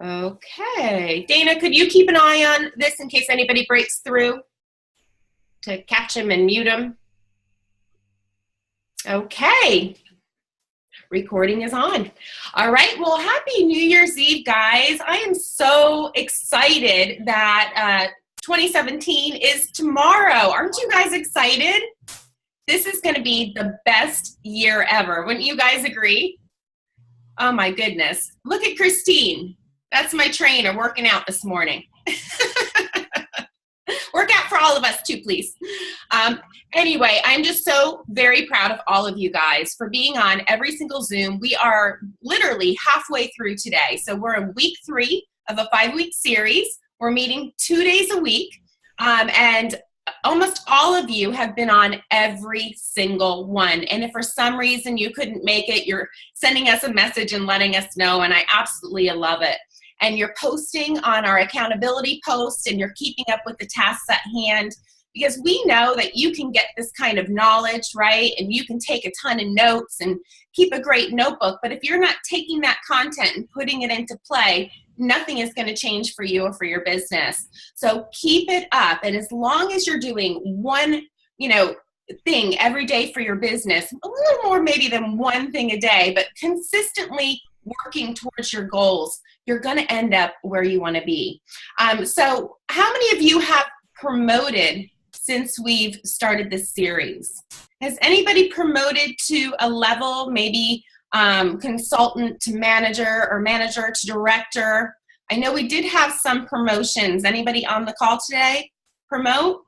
Okay. Dana, could you keep an eye on this in case anybody breaks through to catch him and mute him? Okay. Recording is on. All right. Well, happy New Year's Eve, guys. I am so excited that 2017 is tomorrow. Aren't you guys excited? This is going to be the best year ever. Wouldn't you guys agree? Oh, my goodness. Look at Christine. That's my trainer working out this morning. Work out for all of us too, please. Anyway, I'm just so very proud of all of you guys for being on every single Zoom. We are literally halfway through today. So we're in week 3 of a 5-week series. We're meeting 2 days a week. And almost all of you have been on every single one. And if for some reason you couldn't make it, you're sending us a message and letting us know. And I absolutely love it. And you're posting on our accountability post, and you're keeping up with the tasks at hand, because we know that you can get this kind of knowledge, right? And you can take a ton of notes and keep a great notebook. But if you're not taking that content and putting it into play, nothing is going to change for you or for your business. So keep it up. And as long as you're doing one, thing every day for your business, a little more maybe than one thing a day, but consistently working towards your goals, you're going to end up where you want to be. So how many of you have promoted since we've started this series? Has anybody promoted to a level, maybe consultant to manager or manager to director? I know we did have some promotions. Anybody on the call today promote?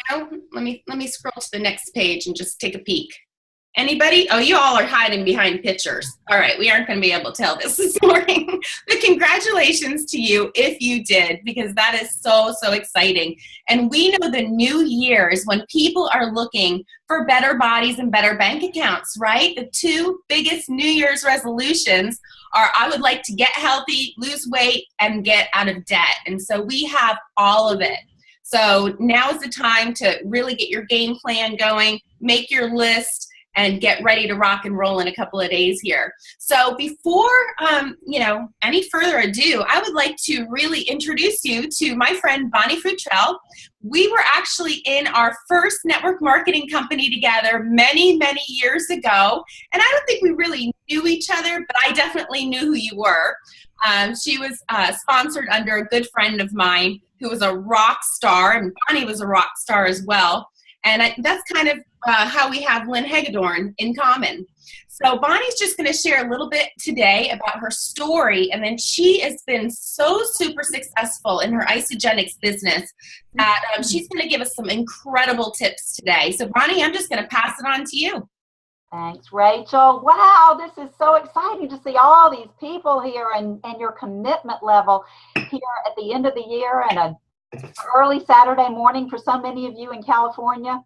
No? Let me scroll to the next page and just take a peek. Anybody? Oh, you all are hiding behind pictures. All right, we aren't going to be able to tell this morning. But congratulations to you if you did, because that is so, so exciting. And we know the new year is when people are looking for better bodies and better bank accounts, right? The 2 biggest New Year's resolutions are I would like to get healthy, lose weight, and get out of debt. And so we have all of it. So now is the time to really get your game plan going, make your list, and get ready to rock and roll in a couple of days here. So before, any further ado, I would like to really introduce you to my friend, Bonnie Futrell. We were actually in our first network marketing company together many, many years ago. And I don't think we really knew each other, but I definitely knew who you were. She was sponsored under a good friend of mine who was a rock star, and Bonnie was a rock star as well. And that's kind of how we have Lynn Hagedorn in common. So Bonnie's just going to share a little bit today about her story, and then she has been so super successful in her isogenics business that she's going to give us some incredible tips today. So Bonnie, I'm just going to pass it on to you. Thanks, Rachel. Wow, this is so exciting to see all these people here and your commitment level here at the end of the year and an early Saturday morning for so many of you in California.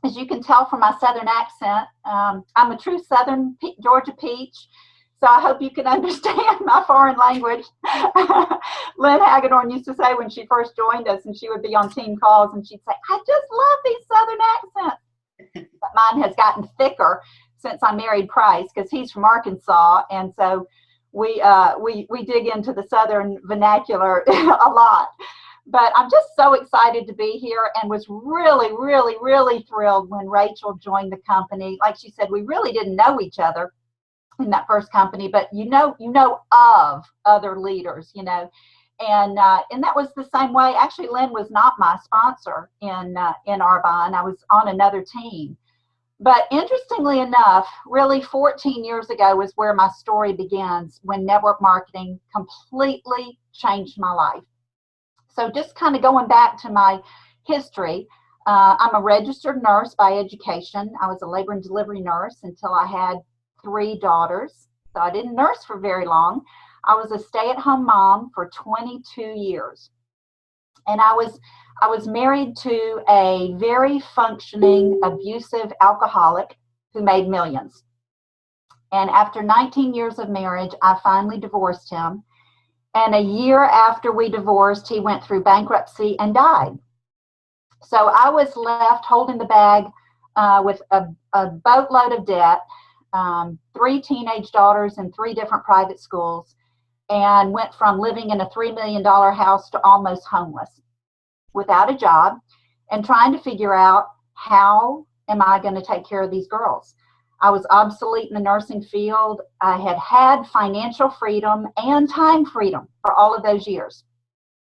As you can tell from my Southern accent, I'm a true Southern Georgia peach, so I hope you can understand my foreign language. Lynn Hagedorn used to say when she first joined us, and she would be on team calls, and she'd say, I just love these Southern accents. But mine has gotten thicker since I married Price, because he's from Arkansas, and so we dig into the Southern vernacular a lot. But I'm just so excited to be here, and was really, really, really thrilled when Rachel joined the company. Like she said, we really didn't know each other in that first company, but you know of other leaders, and that was the same way. Actually, Lynn was not my sponsor in Arbonne. I was on another team. But interestingly enough, really 14 years ago was where my story begins, when network marketing completely changed my life. So just kind of going back to my history, I'm a registered nurse by education. I was a labor and delivery nurse until I had 3 daughters. So I didn't nurse for very long. I was a stay-at-home mom for 22 years. And I was married to a very functioning, abusive alcoholic who made millions. And after 19 years of marriage, I finally divorced him. And a year after we divorced, he went through bankruptcy and died. So I was left holding the bag with a boatload of debt, 3 teenage daughters in 3 different private schools. and went from living in a $3 million house to almost homeless without a job and trying to figure out, how am I going to take care of these girls? I was obsolete in the nursing field. I had had financial freedom and time freedom for all of those years.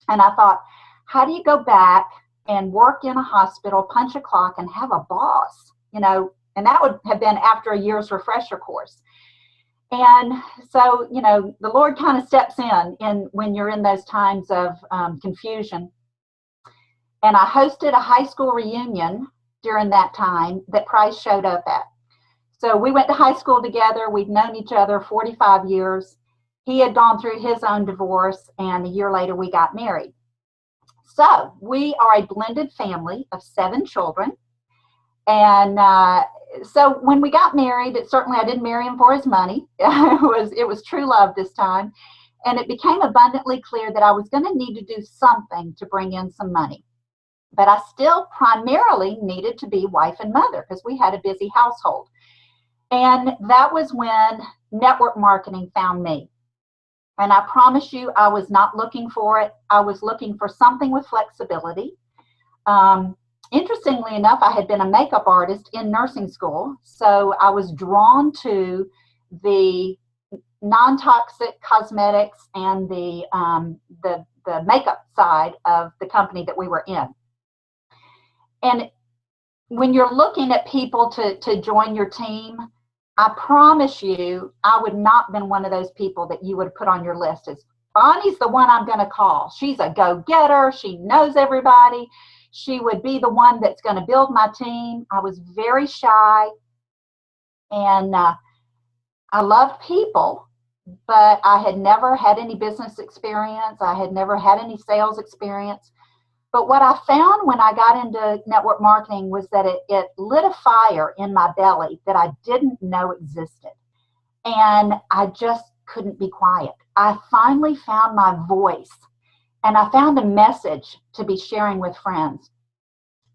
And I thought, how do you go back and work in a hospital, punch a clock, and have a boss? And that would have been after a year's refresher course. And so, the Lord kind of steps in when you're in those times of confusion. And I hosted a high school reunion during that time that Price showed up at. So we went to high school together. We'd known each other 45 years. He had gone through his own divorce, and a year later we got married. So we are a blended family of 7 children. And so when we got married, I didn't marry him for his money. It was true love this time. And it became abundantly clear that I was going to need to do something to bring in some money. But I still primarily needed to be wife and mother because we had a busy household. And that was when network marketing found me. And I promise you, I was not looking for it. I was looking for something with flexibility. Interestingly enough, I had been a makeup artist in nursing school, so I was drawn to the non-toxic cosmetics and the makeup side of the company that we were in. And when you're looking at people to join your team, I promise you, I would not have been one of those people that you would put on your list as, Bonnie's the one I'm going to call. She's a go-getter. She knows everybody. She would be the one that's going to build my team. I was very shy, and I loved people, but I had never had any business experience. I had never had any sales experience. But what I found when I got into network marketing was that it lit a fire in my belly that I didn't know existed. And I just couldn't be quiet. I finally found my voice, and I found a message to be sharing with friends.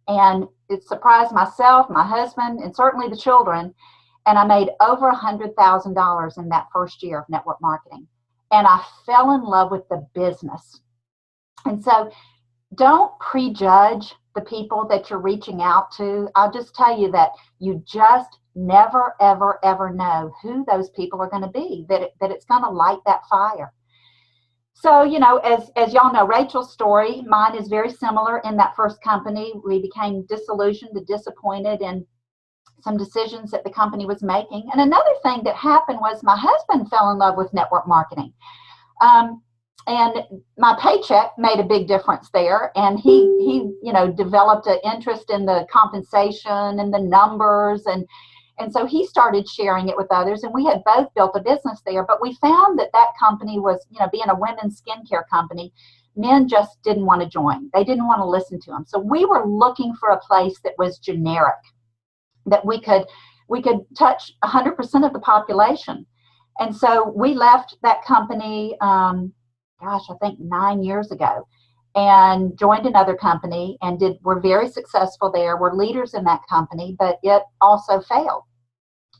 And it surprised myself, my husband, and certainly the children. And I made over $100,000 in that first year of network marketing. And I fell in love with the business. And so don't prejudge the people that you're reaching out to. I'll just tell you that you just never, ever, ever know who those people are going to be, that it's going to light that fire. So, as y'all know, Rachel's story, mine is very similar. In that first company, we became disillusioned and disappointed in some decisions that the company was making. And another thing that happened was my husband fell in love with network marketing. And my paycheck made a big difference there. And he developed an interest in the compensation and the numbers. And so he started sharing it with others, and we had both built a business there. But we found that company was, being a women's skincare company, men just didn't want to join. They didn't want to listen to them. So we were looking for a place that was generic, that we could touch 100% of the population. And so we left that company, I think 9 years ago, and joined another company and were very successful there. We're leaders in that company, but it also failed.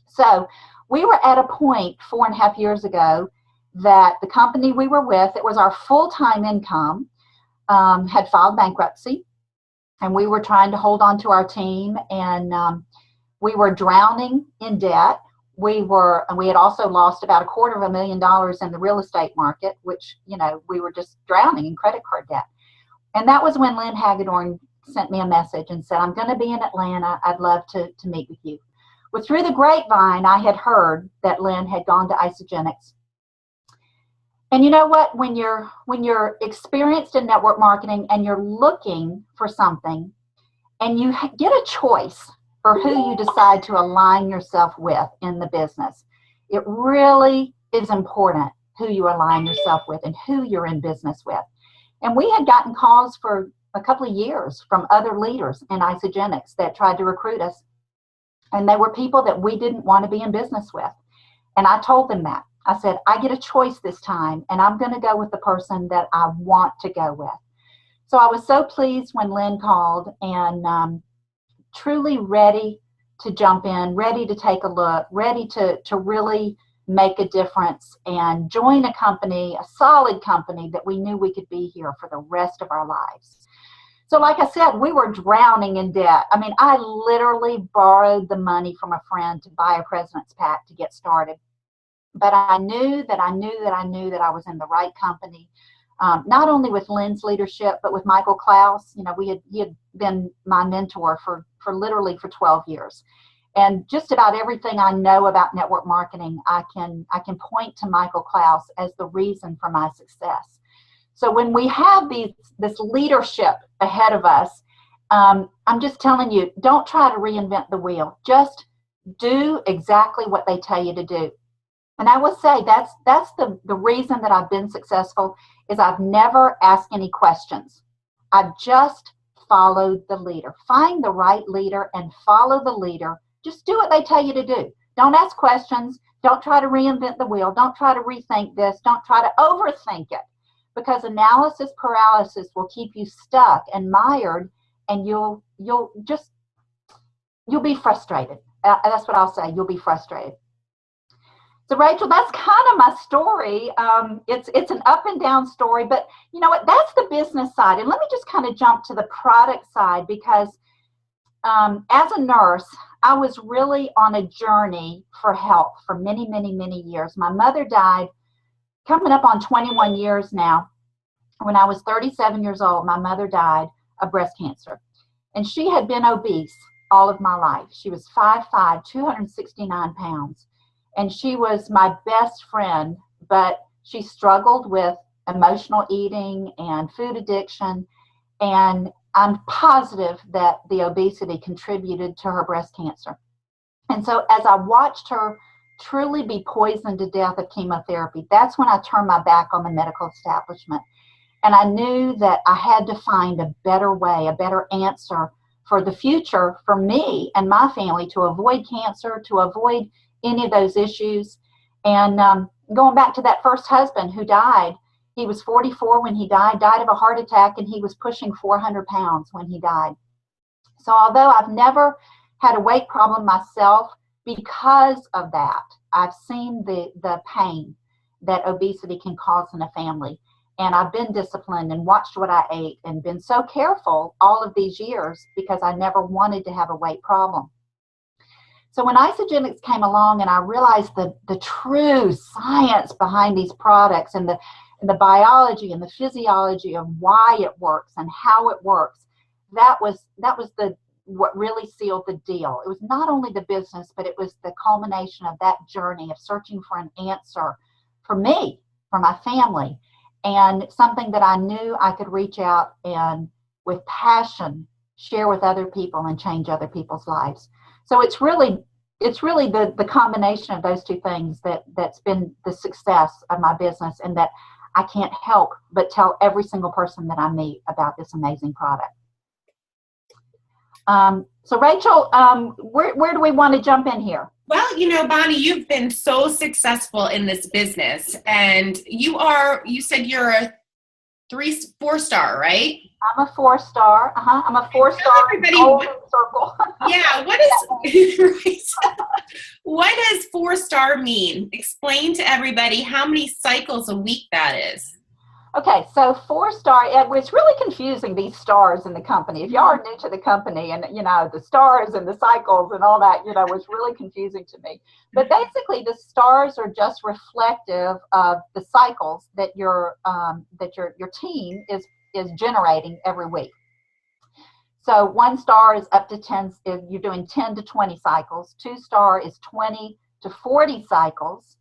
So we were at a point 4.5 years ago that the company we were with, it was our full-time income, had filed bankruptcy, and we were trying to hold on to our team, and we were drowning in debt. We had also lost about $250,000 in the real estate market, which, we were just drowning in credit card debt. And that was when Lynn Hagedorn sent me a message and said, I'm going to be in Atlanta. I'd love to meet with you. Well, through the grapevine, I had heard that Lynn had gone to Isogenics. And you know what? When you're experienced in network marketing and you're looking for something, and you get a choice for who you decide to align yourself with in the business, it really is important who you align yourself with and who you're in business with. And we had gotten calls for a couple of years from other leaders in Isogenics that tried to recruit us. And they were people that we didn't want to be in business with. And I told them that. I said, I get a choice this time, and I'm going to go with the person that I want to go with. So I was so pleased when Lynn called, and truly ready to jump in, ready to take a look, ready to really make a difference and join a company, a solid company that we knew we could be here for the rest of our lives. So like I said, we were drowning in debt. I mean, I literally borrowed the money from a friend to buy a President's Pack to get started. But I knew that I was in the right company, not only with Lynn's leadership, but with Michael Klaus. You know, he had been my mentor for literally for 12 years. And just about everything I know about network marketing, I can point to Michael Klaus as the reason for my success. So when we have this leadership ahead of us, I'm just telling you, don't try to reinvent the wheel. Just do exactly what they tell you to do. And I will say that's the reason that I've been successful is I've never asked any questions. I've just followed the leader. Find the right leader and follow the leader. Just do what they tell you to do. Don't ask questions. Don't try to reinvent the wheel. Don't try to rethink this. Don't try to overthink it, because analysis paralysis will keep you stuck and mired, and you'll be frustrated. That's what I'll say. You'll be frustrated. So Rachel, that's kind of my story. It's an up and down story, but you know what? That's the business side. And let me just kind of jump to the product side, because as a nurse, I was really on a journey for health for many, many, many years. My mother died coming up on 21 years now. When I was 37 years old, my mother died of breast cancer. And she had been obese all of my life. She was 5'5", 269 pounds. And she was my best friend, but she struggled with emotional eating and food addiction. And I'm positive that the obesity contributed to her breast cancer. And so as I watched her truly be poisoned to death of chemotherapy, that's when I turned my back on the medical establishment. And I knew that I had to find a better way, a better answer for the future for me and my family to avoid cancer, to avoid any of those issues. And going back to that first husband who died, he was 44 when he died of a heart attack, and he was pushing 400 pounds when he died. So although I've never had a weight problem myself, because of that, I've seen the pain that obesity can cause in a family. And I've been disciplined and watched what I ate and been so careful all of these years because I never wanted to have a weight problem. So when Isogenics came along and I realized the true science behind these products and the biology and the physiology of why it works and how it works, that was what really sealed the deal. It was not only the business, but it was the culmination of that journey of searching for an answer for me, for my family, and something that I knew I could reach out and with passion share with other people and change other people's lives. So it's really the combination of those two things that's been the success of my business, and that I can't help but tell every single person that I meet about this amazing product. So Rachel, where do we want to jump in here? Well, you know, Bonnie, you've been so successful in this business, and you said you're a 4-star, right? I'm a 4-star. I'm a 4-star golden circle. Yeah. What does 4-star mean? Explain to everybody how many cycles a week that is. Okay, so 4-star, it's really confusing, these stars in the company. If y'all are new to the company and, you know, the stars and the cycles and all that, you know, was really confusing to me. But basically, the stars are just reflective of the cycles that your team is generating every week. So 1 star is up to 10, you're doing 10 to 20 cycles. 2-star is 20 to 40 cycles.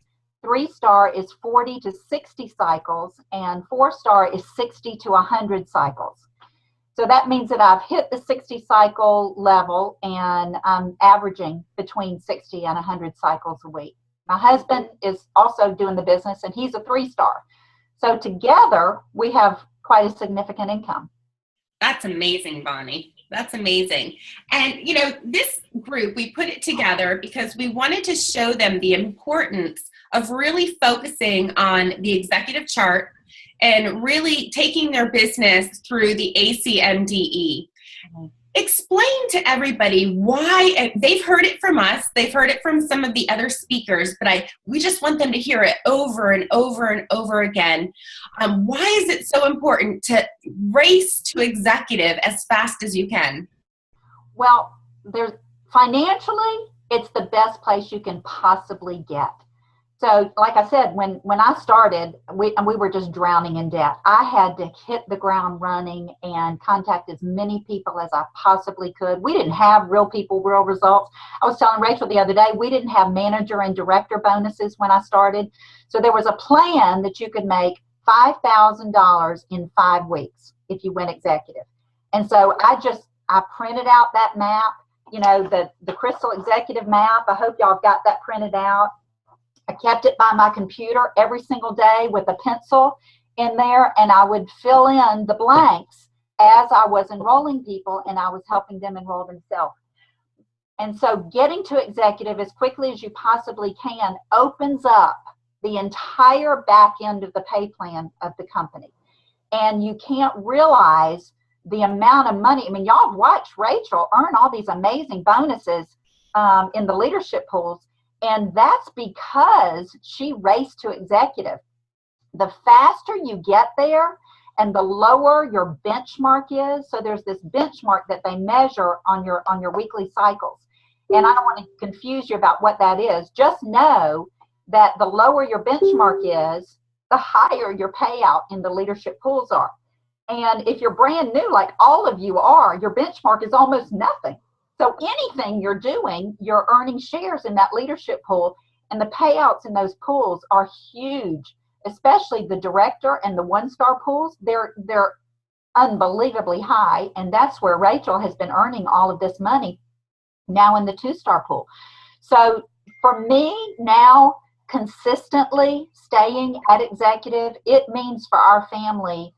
3-star is 40 to 60 cycles, and 4-star is 60 to 100 cycles. So that means that I've hit the 60 cycle level, and I'm averaging between 60 and 100 cycles a week. My husband is also doing the business, and he's a 3-star. So together, we have quite a significant income. That's amazing, Bonnie. That's amazing. And, you know, this group, we put it together because we wanted to show them the importance of really focusing on the executive chart and really taking their business through the ACMDE. explain to everybody why. They've heard it from us, they've heard it from some of the other speakers, but we just want them to hear it over and over and over again. Why is it so important to race to executive as fast as you can? Well, financially, it's the best place you can possibly get. So like I said, when I started, we were just drowning in debt. I had to hit the ground running and contact as many people as I possibly could. We didn't have real people, real results. I was telling Rachel the other day, we didn't have manager and director bonuses when I started. So there was a plan that you could make $5,000 in 5 weeks if you went executive. And so I printed out that map, the Crystal Executive Map. I hope y'all have got that printed out. I kept it by my computer every single day with a pencil in there, and I would fill in the blanks as I was enrolling people and I was helping them enroll themselves. And so getting to executive as quickly as you possibly can opens up the entire back end of the pay plan of the company. And you can't realize the amount of money. I mean, y'all have watched Rachel earn all these amazing bonuses in the leadership pools. And that's because she raced to executive. The faster you get there and the lower your benchmark is, so there's this benchmark that they measure on your weekly cycles. And I don't want to confuse you about what that is. Just know that the lower your benchmark is, the higher your payout in the leadership pools are. And if you're brand new, like all of you are, your benchmark is almost nothing. So anything you're doing, you're earning shares in that leadership pool, and the payouts in those pools are huge, especially the director and the 1-star pools. They're unbelievably high, and that's where Rachel has been earning all of this money now in the 2-star pool. So for me now, consistently staying at executive, it means for our family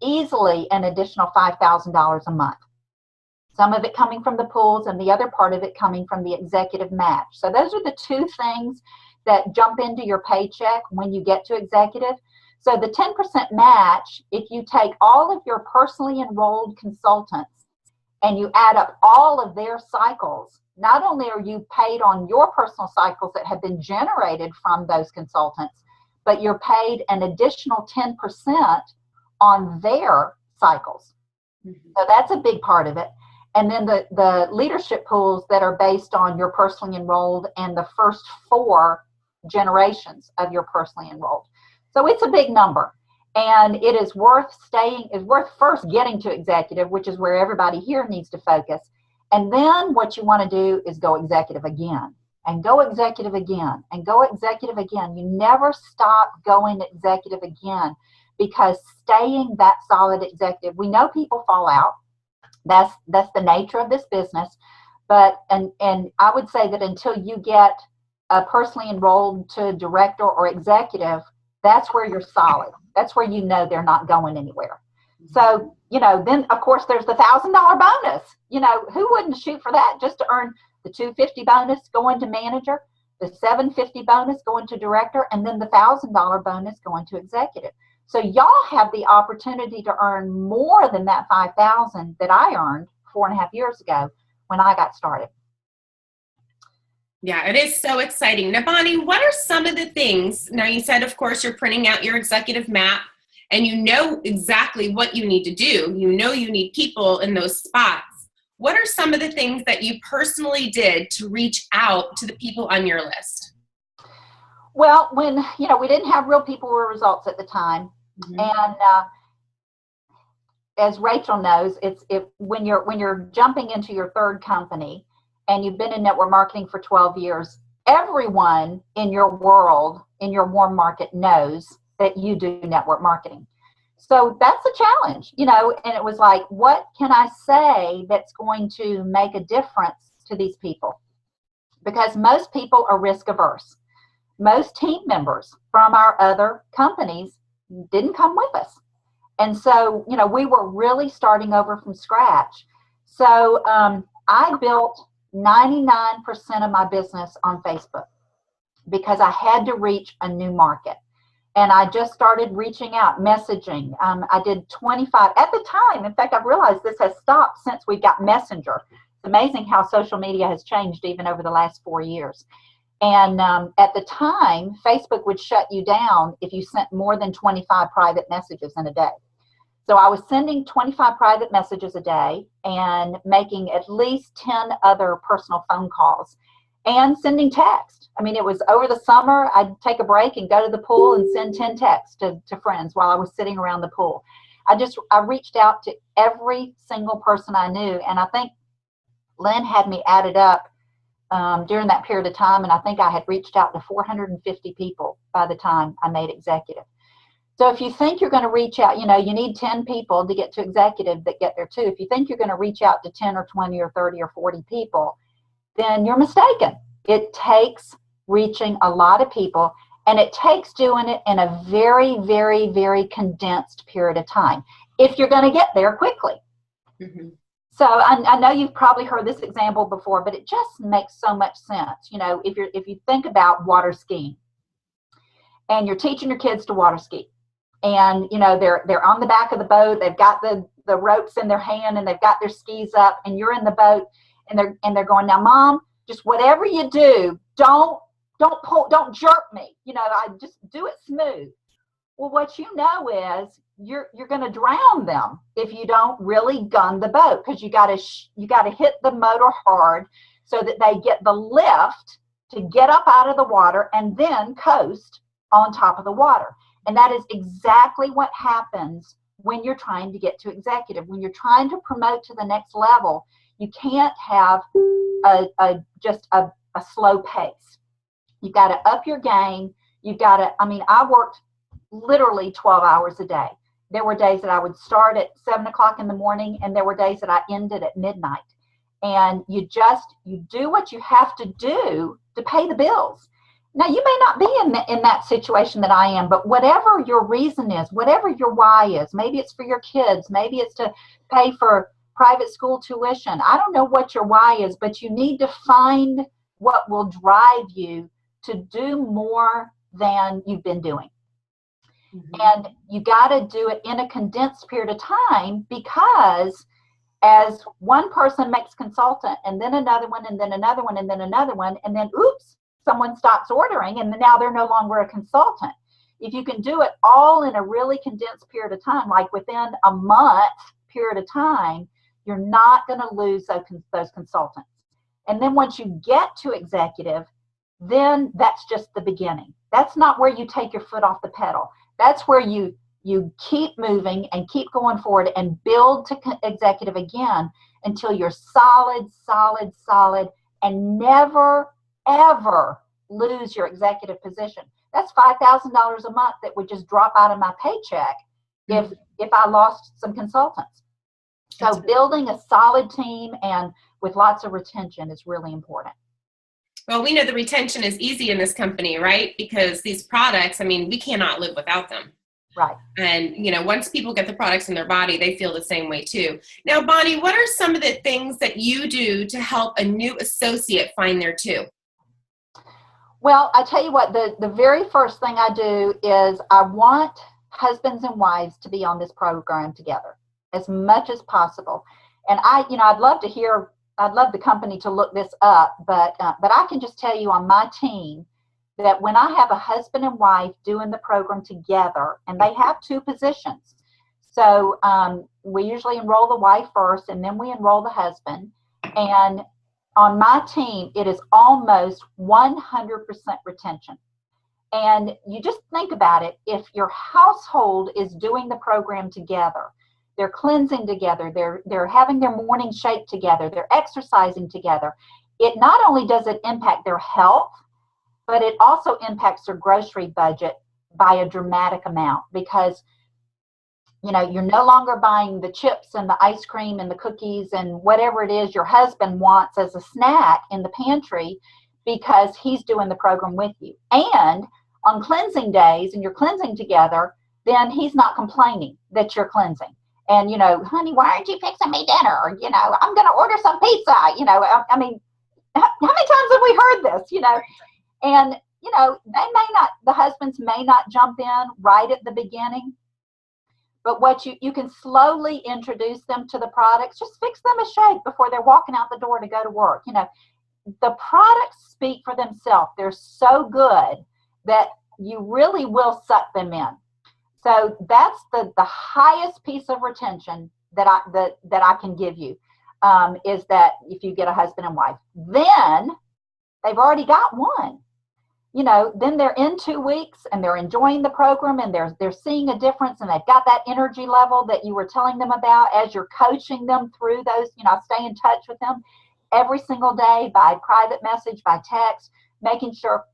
easily an additional $5,000 a month. Some of it coming from the pools and the other part of it coming from the executive match. So those are the 2 things that jump into your paycheck when you get to executive. So the 10% match, if you take all of your personally enrolled consultants and you add up all of their cycles, not only are you paid on your personal cycles that have been generated from those consultants, but you're paid an additional 10% on their cycles. Mm-hmm. So that's a big part of it. And then the leadership pools that are based on your personally enrolled and the first 4 generations of your personally enrolled. So it's a big number. And it is worth first getting to executive, which is where everybody here needs to focus. And then what you want to do is go executive again, and go executive again, and go executive again. You never stop going executive again, because staying that solid executive, we know people fall out. That's the nature of this business. But and I would say that until you get personally enrolled to director or executive, that's where you're solid. That's where you know they're not going anywhere. So, then of course there's the $1,000 bonus. Who wouldn't shoot for that just to earn the $250 bonus going to manager, the $750 bonus going to director, and then the $1,000 bonus going to executive. So y'all have the opportunity to earn more than that $5,000 that I earned 4.5 years ago when I got started. Yeah, it is so exciting. Now, Bonnie, what are some of the things? Now, you said, of course, you're printing out your executive map and you know exactly what you need to do. You know you need people in those spots. What are some of the things that you personally did to reach out to the people on your list? Well, when, we didn't have real people with results at the time. Mm-hmm. And as Rachel knows, when you're jumping into your 3rd company and you've been in network marketing for 12 years, everyone in your world, in your warm market, knows that you do network marketing. So that's a challenge, and it was like, what can I say that's going to make a difference to these people? Because most people are risk averse. Most team members from our other companies didn't come with us. And so, we were really starting over from scratch. So I built 99% of my business on Facebook because I had to reach a new market. And I just started reaching out, messaging. I did 25 at the time. In fact, I've realized this has stopped since we got Messenger. It's amazing how social media has changed even over the last 4 years. And at the time, Facebook would shut you down if you sent more than 25 private messages in a day. So I was sending 25 private messages a day and making at least 10 other personal phone calls and sending text. I mean, it was over the summer, I'd take a break and go to the pool and send 10 texts to friends while I was sitting around the pool. I reached out to every single person I knew, and I think Lynn had me added up during that period of time, and I think I had reached out to 450 people by the time I made executive. So if you think you're going to reach out, you need 10 people to get to executive that get there too. If you think you're going to reach out to 10 or 20 or 30 or 40 people, then you're mistaken. It takes reaching a lot of people, and it takes doing it in a very, very, very condensed period of time if you're going to get there quickly. Mm-hmm. So I know you've probably heard this example before, but it just makes so much sense. If you think about water skiing, and you're teaching your kids to water ski, and they're on the back of the boat, they've got the ropes in their hand, and they've got their skis up, and you're in the boat, and they're going, now, Mom, just whatever you do, don't jerk me. I just do it smooth. Well, what you know is you're going to drown them if you don't really gun the boat, because you got to hit the motor hard so that they get the lift to get up out of the water and then coast on top of the water. And that is exactly what happens when you're trying to get to executive. When you're trying to promote to the next level, you can't have just a slow pace. You've got to up your game. I worked literally 12 hours a day. There were days that I would start at 7 o'clock in the morning, and there were days that I ended at midnight. And you do what you have to do to pay the bills. Now, you may not be in that situation that I am, but whatever your reason is, whatever your why is, maybe it's for your kids, maybe it's to pay for private school tuition. I don't know what your why is, but you need to find what will drive you to do more than you've been doing. Mm-hmm. And you got to do it in a condensed period of time, because as one person makes consultant, and then another one, and then another one, and then another one, and then oops, someone stops ordering, and now they're no longer a consultant. If you can do it all in a really condensed period of time, like within a month period of time, you're not going to lose those consultants. And then once you get to executive, then that's just the beginning. That's not where you take your foot off the pedal. That's where you keep moving and keep going forward and build to executive again until you're solid, and never, ever lose your executive position. That's $5,000 a month that would just drop out of my paycheck if I lost some consultants. So building a solid team and with lots of retention is really important. Well, we know the retention is easy in this company, right? Because these products, we cannot live without them. Right. And, once people get the products in their body, they feel the same way too. Now, Bonnie, what are some of the things that you do to help a new associate find their two? Well, I tell you what, the very first thing I do is I want husbands and wives to be on this program together as much as possible. And I'd love the company to look this up, but I can just tell you on my team that when I have a husband and wife doing the program together, and they have two positions. So we usually enroll the wife first, and then we enroll the husband. And on my team, it is almost 100% retention. And you just think about it, if your household is doing the program together, they're cleansing together, they're having their morning shake together, they're exercising together, it not only does it impact their health, but it also impacts their grocery budget by a dramatic amount, because you're no longer buying the chips and the ice cream and the cookies and whatever it is your husband wants as a snack in the pantry, because he's doing the program with you. And on cleansing days, and you're cleansing together, then he's not complaining that you're cleansing. And, honey, why aren't you fixing me dinner? Or, I'm going to order some pizza. How many times have we heard this, And, the husbands may not jump in right at the beginning, but what you can slowly introduce them to the products. Just fix them a shake before they're walking out the door to go to work. The products speak for themselves. They're so good that you really will suck them in. So that's the highest piece of retention that I can give you, is that if you get a husband and wife, then they've already got one. Then they're in 2 weeks and they're enjoying the program and they're seeing a difference, and they've got that energy level that you were telling them about as you're coaching them through those. Stay in touch with them every single day by private message, by text, making sure.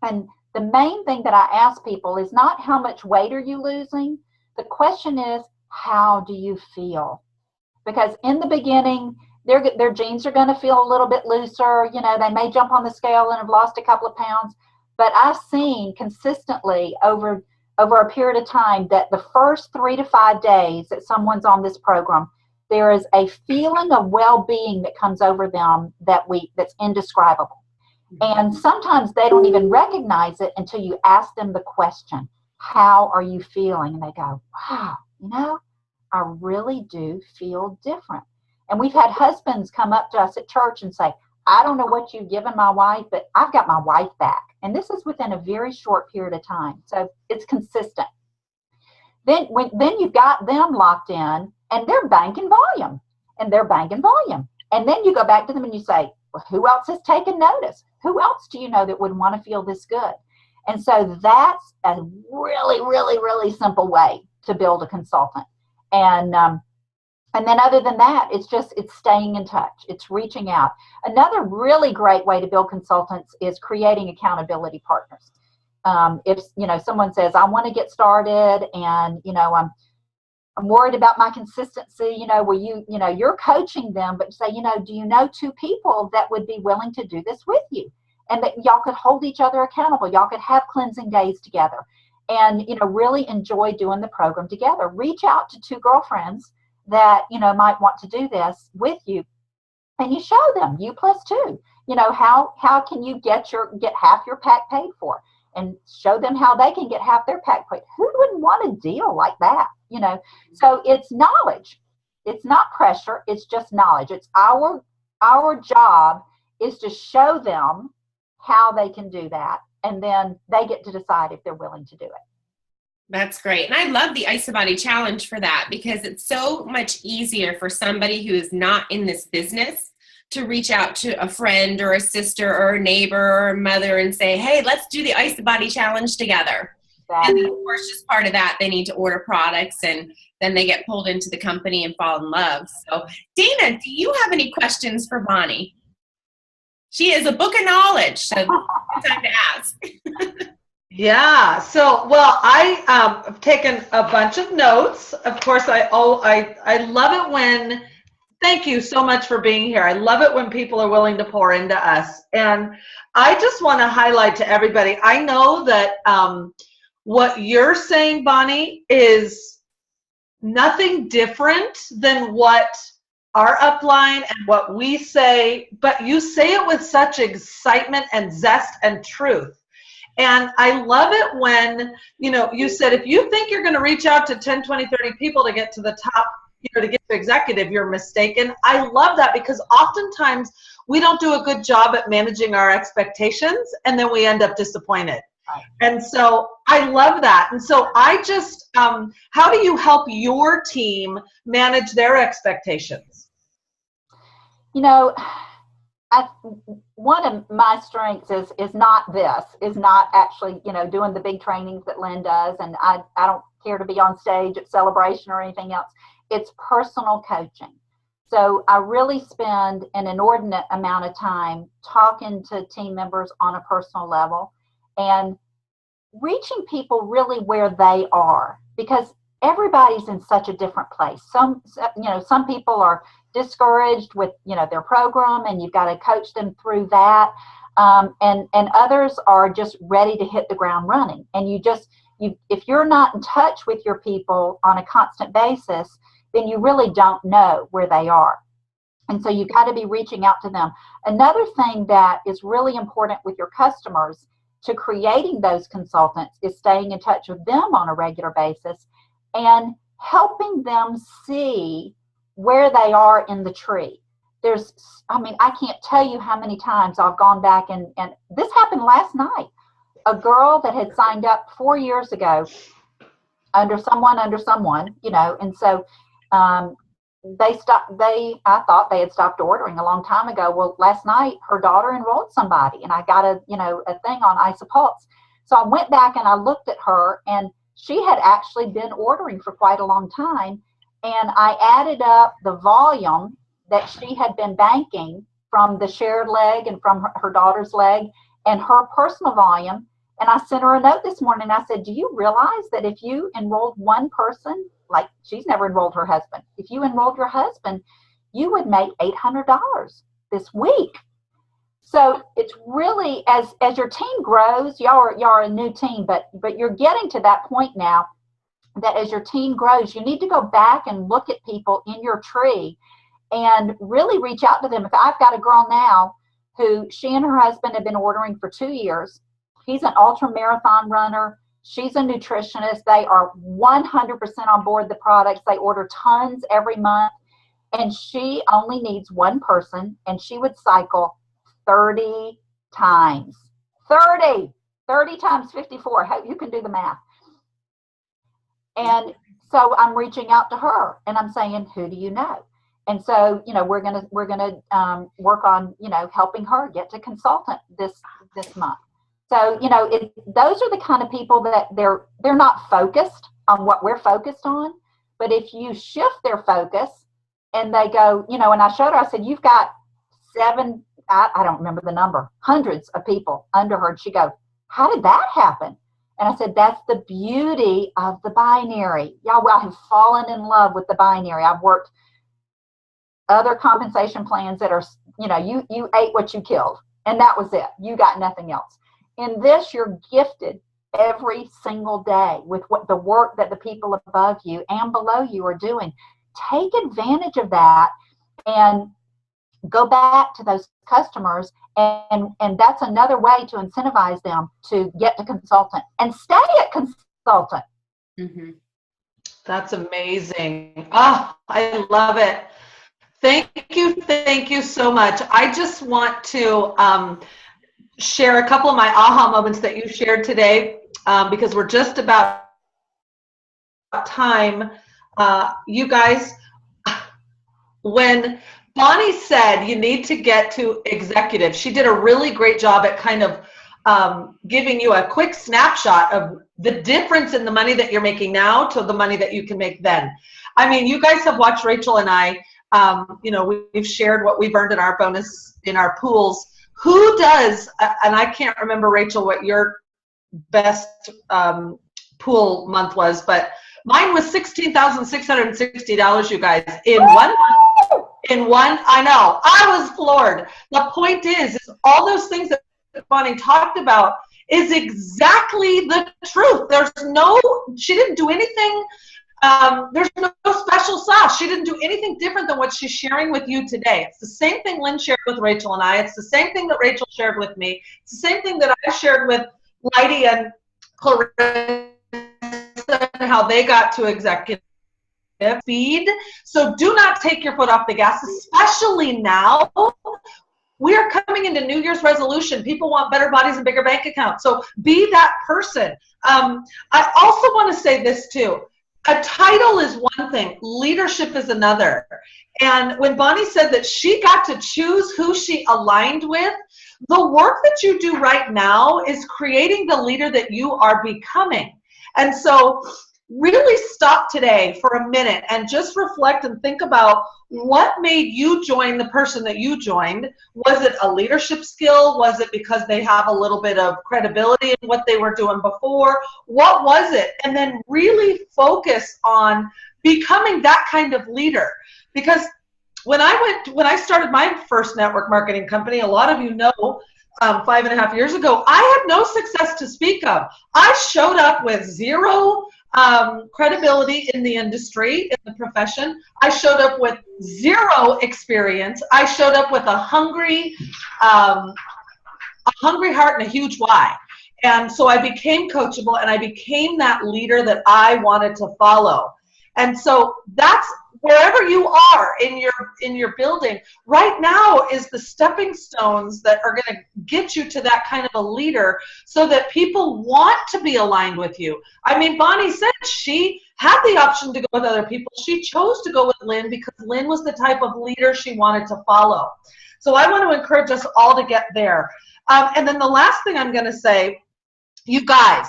And the main thing that I ask people is not how much weight are you losing. The question is, how do you feel? Because in the beginning, their jeans are going to feel a little bit looser. They may jump on the scale and have lost a couple of pounds. But I've seen consistently over a period of time that the first 3 to 5 days that someone's on this program, there is a feeling of well-being that comes over them that's indescribable. And sometimes they don't even recognize it until you ask them the question, how are you feeling? And they go, wow, I really do feel different. And we've had husbands come up to us at church and say, I don't know what you've given my wife, but I've got my wife back. And this is within a very short period of time. So it's consistent. Then you've got them locked in and they're banking volume. And then you go back to them and you say, well, who else has taken notice? Who else do you know that would want to feel this good? And so that's a really, really, really simple way to build a consultant. And then other than that, it's staying in touch. It's reaching out. Another really great way to build consultants is creating accountability partners. If someone says, I want to get started and I'm worried about my consistency, you're coaching them, but say, do you know 2 people that would be willing to do this with you? And that y'all could hold each other accountable. Y'all could have cleansing days together and, really enjoy doing the program together. Reach out to 2 girlfriends that, might want to do this with you, and you show them U+2, how can you get half your pack paid for, and show them how they can get half their pack paid. Who wouldn't want a deal like that? So it's knowledge. It's not pressure. It's just knowledge. It's our job is to show them how they can do that. And then they get to decide if they're willing to do it. That's great. And I love the Ice Body Challenge for that, because it's so much easier for somebody who is not in this business to reach out to a friend or a sister or a neighbor or a mother and say, hey, let's do the Ice Body Challenge together. Exactly. And then, of course, just part of that, they need to order products, and then they get pulled into the company and fall in love. So, Dana, do you have any questions for Bonnie? She is a book of knowledge, so it's time to ask. Yeah. So, well, I've taken a bunch of notes. Of course, I love it when, thank you so much for being here. I love it when people are willing to pour into us. And I just want to highlight to everybody, I know that what you're saying, Bonnie, is nothing different than what our upline and what we say, but you say it with such excitement and zest and truth. And I love it when, you said, if you think you're going to reach out to 10, 20, 30 people to get to the top, to get to executive, you're mistaken. I love that, because oftentimes we don't do a good job at managing our expectations, and then we end up disappointed. Right. And so I love that. And so I just, how do you help your team manage their expectations? One of my strengths is not actually, doing the big trainings that Lynn does. And I don't care to be on stage at Celebration or anything else. It's personal coaching. So I really spend an inordinate amount of time talking to team members on a personal level and reaching people really where they are, because everybody's in such a different place. Some people are discouraged with, their program, and you've got to coach them through that. And others are just ready to hit the ground running. And if you're not in touch with your people on a constant basis, then you really don't know where they are. And so you've got to be reaching out to them. Another thing that is really important with your customers to creating those consultants is staying in touch with them on a regular basis and helping them see where they are in the tree. I can't tell you how many times I've gone back and this happened last night. A girl that had signed up 4 years ago under someone, and so I thought they had stopped ordering a long time ago. Well, last night her daughter enrolled somebody, and I got a thing on Isopulse. So I went back and I looked at her, and she had actually been ordering for quite a long time. And I added up the volume that she had been banking from the shared leg and from her daughter's leg and her personal volume. And I sent her a note this morning. I said, do you realize that if you enrolled one person, like she's never enrolled her husband, if you enrolled your husband, you would make $800 this week. So it's really, as your team grows, y'all are a new team, but you're getting to that point now that as your team grows, you need to go back and look at people in your tree and really reach out to them. If I've got a girl now who she and her husband have been ordering for 2 years, he's an ultra marathon runner. She's a nutritionist. They are 100% on board the products. They order tons every month. And she only needs one person, and she would cycle 30 times. 30 times 54. You can do the math. And so I'm reaching out to her and I'm saying, who do you know? And so, we're gonna work on, helping her get to consultant this month. So, those are the kind of people that they're not focused on what we're focused on. But if you shift their focus and they go, and I showed her, I said, you've got 7, I don't remember the number, hundreds of people under her. And she goes, how did that happen? And I said, that's the beauty of the binary. Y'all, I have fallen in love with the binary. I've worked other compensation plans that are, you ate what you killed, and that was it. You got nothing else. In this, you're gifted every single day with what the work that the people above you and below you are doing. Take advantage of that and go back to those customers, and that's another way to incentivize them to get to consultant and stay at consultant. Mm-hmm. That's amazing. Oh, I love it. Thank you so much. I just want to share a couple of my aha moments that you shared today, because we're just about time. You guys, when Bonnie said you need to get to executive, she did a really great job at kind of giving you a quick snapshot of the difference in the money that you're making now to the money that you can make then. I mean, you guys have watched Rachel and I, we've shared what we've earned in our bonus, in our pools. Who does, and I can't remember, Rachel, what your best pool month was, but mine was $16,660, you guys, in 1 month. I know, I was floored. The point is all those things that Bonnie talked about is exactly the truth. She didn't do anything. There's no special sauce. She didn't do anything different than what she's sharing with you today. It's the same thing Lynn shared with Rachel and I. It's the same thing that Rachel shared with me. It's the same thing that I shared with Lighty and Clarissa and how they got to executive speed. So do not take your foot off the gas, especially now. We are coming into New Year's resolution. People want better bodies and bigger bank accounts. So be that person. I also want to say this too. A title is one thing, leadership is another. And when Bonnie said that she got to choose who she aligned with, the work that you do right now is creating the leader that you are becoming. And so really stop today for a minute and just reflect and think about what made you join the person that you joined. Was it a leadership skill? Was it because they have a little bit of credibility in what they were doing before? What was it? And then really focus on becoming that kind of leader. Because when I started my first network marketing company, a lot of you know, 5.5 years ago, I had no success to speak of. I showed up with zero credibility in the industry, in the profession. I showed up with zero experience. I showed up with a hungry heart and a huge why. And so I became coachable, and I became that leader that I wanted to follow. And so that's wherever you are in your building right now is the stepping stones that are going to get you to that kind of a leader, so that people want to be aligned with you. I mean, Bonnie said she had the option to go with other people. She chose to go with Lynn because Lynn was the type of leader she wanted to follow. So I want to encourage us all to get there. And then the last thing I'm going to say, you guys,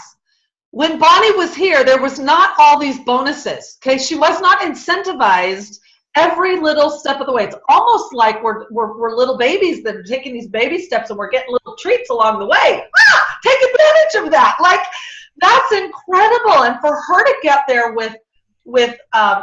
when Bonnie was here, there was not all these bonuses. Okay, she was not incentivized every little step of the way. It's almost like we're little babies that are taking these baby steps, and we're getting little treats along the way. Take advantage of that. Like, that's incredible. And for her to get there with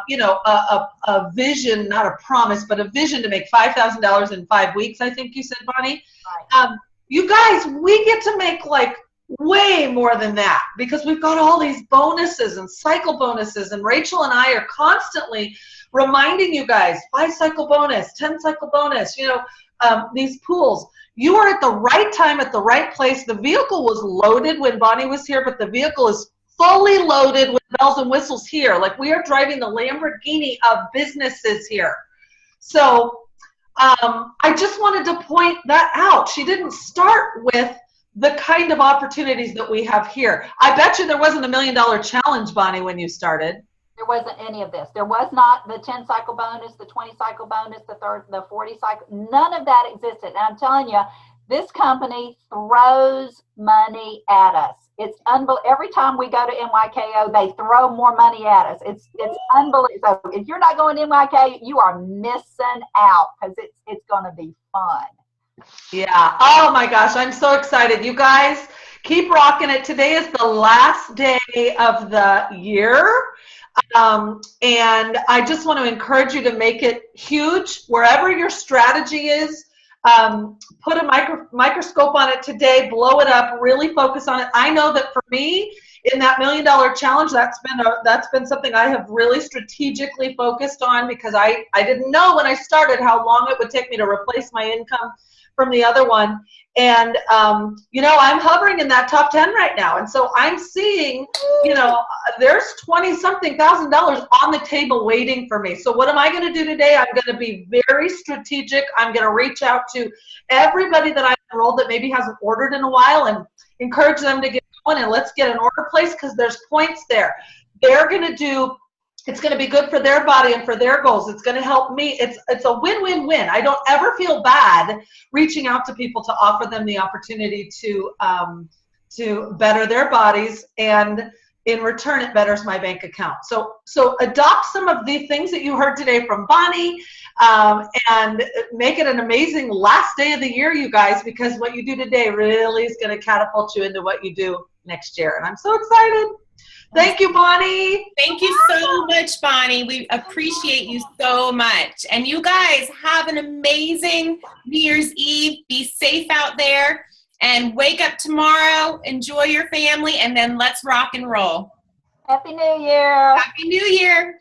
you know, a vision, not a promise, but a vision to make $5,000 in 5 weeks, I think you said, Bonnie. Right. You guys, we get to make like way more than that, because we've got all these bonuses and cycle bonuses, and Rachel and I are constantly reminding you guys, 5 cycle bonus, 10 cycle bonus, you know, these pools. You are at the right time at the right place. The vehicle was loaded when Bonnie was here, but the vehicle is fully loaded with bells and whistles here. Like, we are driving the Lamborghini of businesses here. So I just wanted to point that out. She didn't start with the kind of opportunities that we have here. I bet you there wasn't $1 million challenge, Bonnie, when you started. There wasn't any of this. There was not the 10 cycle bonus, the 20 cycle bonus, the 40 cycle. None of that existed. And I'm telling you, this company throws money at us. It's unbelievable. Every time we go to NYKO, they throw more money at us. It's unbelievable. So if you're not going to NYK, you are missing out, because it's going to be fun. Yeah. Oh my gosh, I'm so excited. You guys keep rocking it. Today is the last day of the year. And I just want to encourage you to make it huge wherever your strategy is. Put a microscope on it today, blow it up, really focus on it. I know that for me, in that $1 million challenge, that's been something I have really strategically focused on, because I didn't know when I started how long it would take me to replace my income from the other one. And, you know, I'm hovering in that top 10 right now. And so I'm seeing, you know, there's $20-something thousand on the table waiting for me. So what am I going to do today? I'm going to be very strategic. I'm going to reach out to everybody that I've enrolled that maybe hasn't ordered in a while, and encourage them to get going, and let's get an order placed, because there's points there. They're going to do, it's going to be good for their body and for their goals. It's going to help me. It's a win-win-win. I don't ever feel bad reaching out to people to offer them the opportunity to better their bodies, and in return, it betters my bank account. So adopt some of the things that you heard today from Bonnie, and make it an amazing last day of the year, you guys, because what you do today really is going to catapult you into what you do next year. And I'm so excited. Thank you, Bonnie. Thank you so much, Bonnie. We appreciate you so much. And you guys have an amazing New Year's Eve. Be safe out there, and wake up tomorrow, enjoy your family, and then let's rock and roll. Happy New Year. Happy New Year.